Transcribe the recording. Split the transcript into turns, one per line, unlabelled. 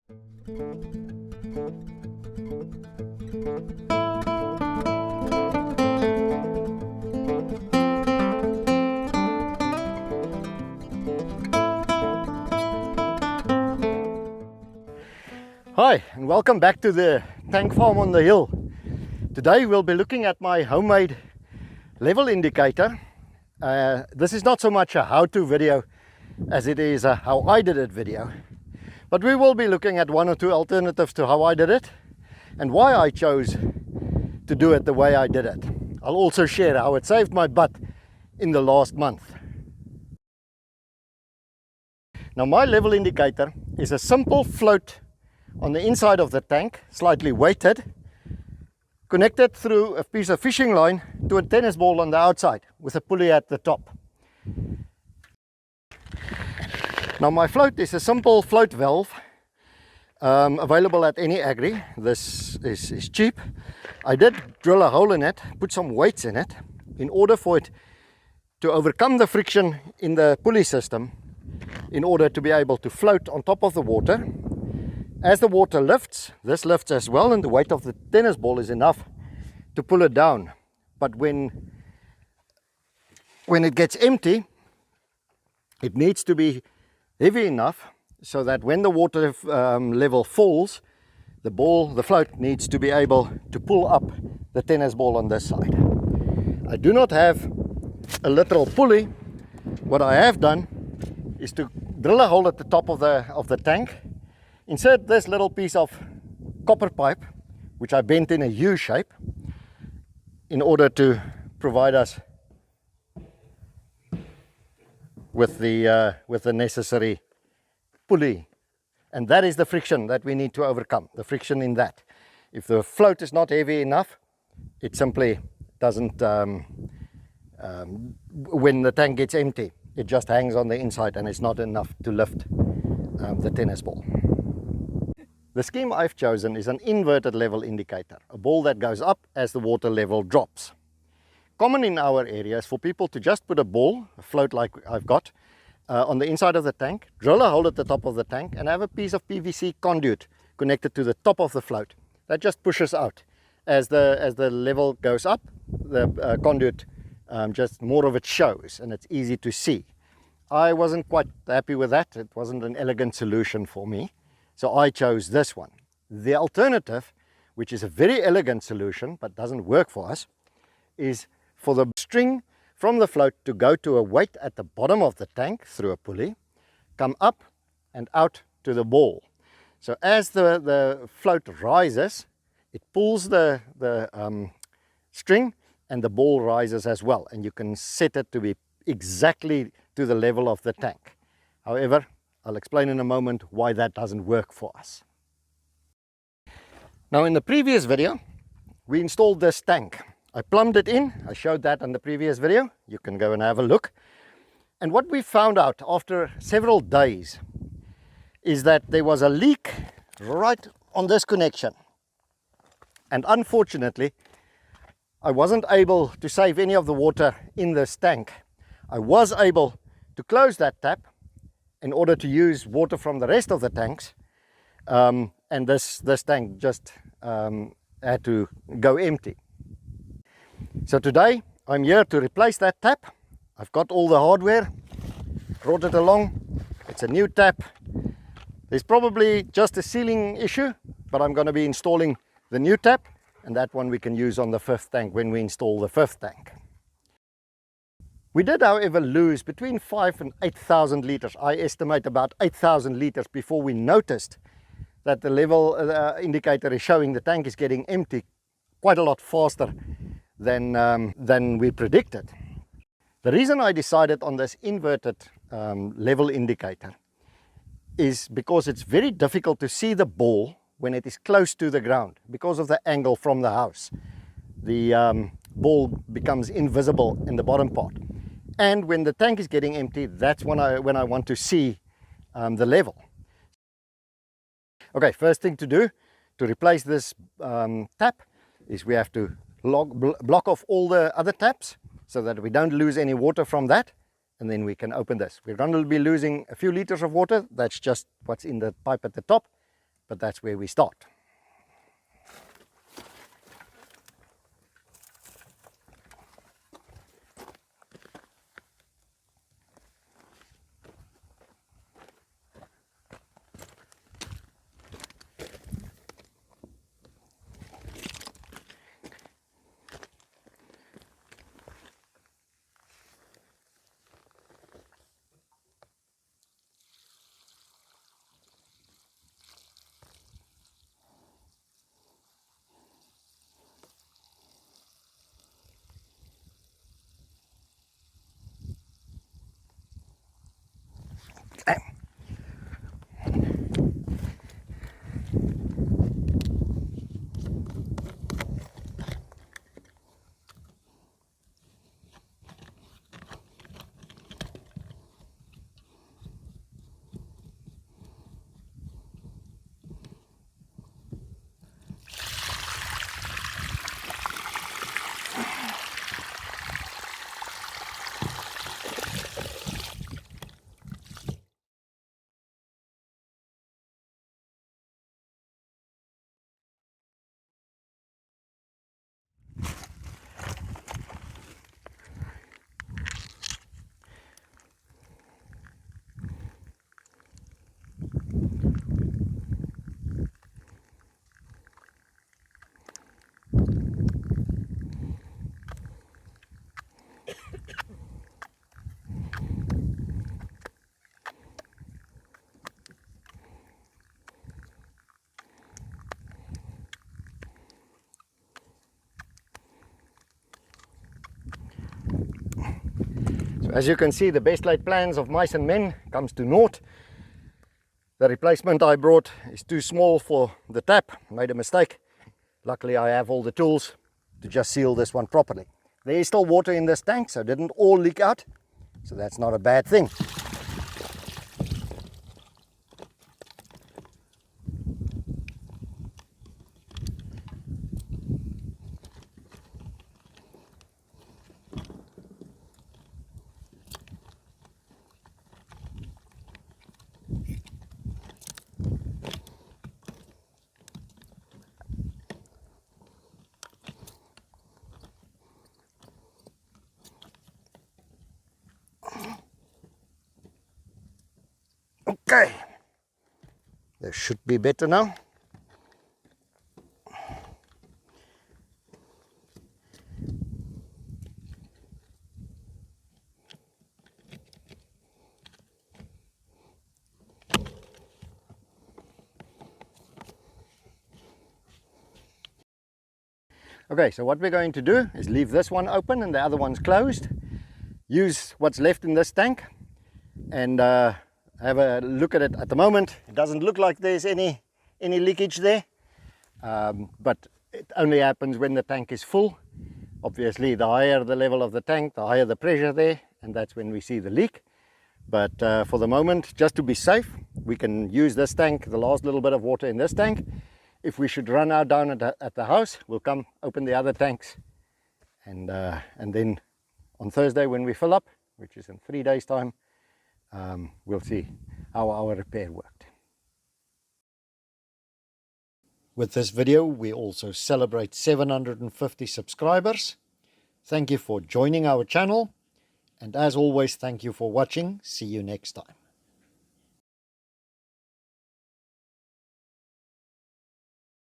Hi, and welcome back to the tank farm on the hill. Today we'll be looking at my homemade level indicator. This is not so much a how-to video as it is a how I did it video. But we will be looking at one or two alternatives to how I did it and why I chose to do it the way I did it. I'll also share how it saved my butt in the last month. Now, my level indicator is a simple float on the inside of the tank, slightly weighted, connected through a piece of fishing line to a tennis ball on the outside with a pulley at the top. Now, my float is a simple float valve available at any agri. This is cheap. I did drill a hole in it, put some weights in it in order for it to overcome the friction in the pulley system in order to be able to float on top of the water. As the water lifts, this lifts as well, and the weight of the tennis ball is enough to pull it down. But when it gets empty, it needs to be heavy enough so that when the water level falls, the float needs to be able to pull up the tennis ball on this side. I do not have a literal pulley. What I have done is to drill a hole at the top of the tank, insert this little piece of copper pipe, which I bent in a U shape, in order to provide us with the necessary pulley. And that is the friction that we need to overcome, the friction in that. If the float is not heavy enough, it simply doesn't, when the tank gets empty, it just hangs on the inside and it's not enough to lift the tennis ball. The scheme I've chosen is an inverted level indicator, a ball that goes up as the water level drops. Common in our area is for people to just put a float like I've got, on the inside of the tank, drill a hole at the top of the tank and have a piece of PVC conduit connected to the top of the float. That just pushes out. As the level goes up, the conduit just more of it shows and it's easy to see. I wasn't quite happy with that. It wasn't an elegant solution for me. So I chose this one. The alternative, which is a very elegant solution but doesn't work for us, is for the string from the float to go to a weight at the bottom of the tank through a pulley, come up and out to the ball. So as the float rises, it pulls the string and the ball rises as well. And you can set it to be exactly to the level of the tank. However, I'll explain in a moment why that doesn't work for us. Now, in the previous video, we installed this tank. I plumbed it in. I showed that in the previous video. You can go and have a look. And what we found out after several days is that there was a leak right on this connection. And unfortunately, I wasn't able to save any of the water in this tank. I was able to close that tap in order to use water from the rest of the tanks, and this tank just had to go empty. So today I'm here to replace that tap. I've got all the hardware, brought it along. It's a new tap. There's probably just a sealing issue, but I'm going to be installing the new tap, and that one we can use on the fifth tank when we install the fifth tank. We did, however, lose between 5,000 and 8,000 litres. I estimate about 8,000 litres before we noticed that the level indicator is showing the tank is getting empty quite a lot faster than we predicted. The reason I decided on this inverted level indicator is because it's very difficult to see the ball when it is close to the ground because of the angle from the house. The ball becomes invisible in the bottom part. And when the tank is getting empty, that's when I want to see the level. Okay, first thing to do to replace this tap is we have to block off all the other taps so that we don't lose any water from that, and then we can open this. We're going to be losing a few liters of water. That's just what's in the pipe at the top, but that's where we start. So as you can see, the best laid plans of mice and men comes to naught. The replacement I brought is too small for the tap. Made a mistake. Luckily I have all the tools to just seal this one properly. There is still water in this tank, so it didn't all leak out, so that's not a bad thing. Okay, this should be better now. Okay, so what we're going to do is leave this one open and the other one's closed. Use what's left in this tank and have a look at it. At the moment it doesn't look like there's any leakage there, but it only happens when the tank is full. Obviously the higher the level of the tank, the higher the pressure there, and that's when we see the leak. But for the moment, just to be safe, we can use this tank, the last little bit of water in this tank. If we should run out down at the house, we'll come open the other tanks, and then on Thursday when we fill up, which is in 3 days time, we'll see how our repair worked. With this video, we also celebrate 750 subscribers. Thank you for joining our channel, and as always, thank you for watching. See you next time.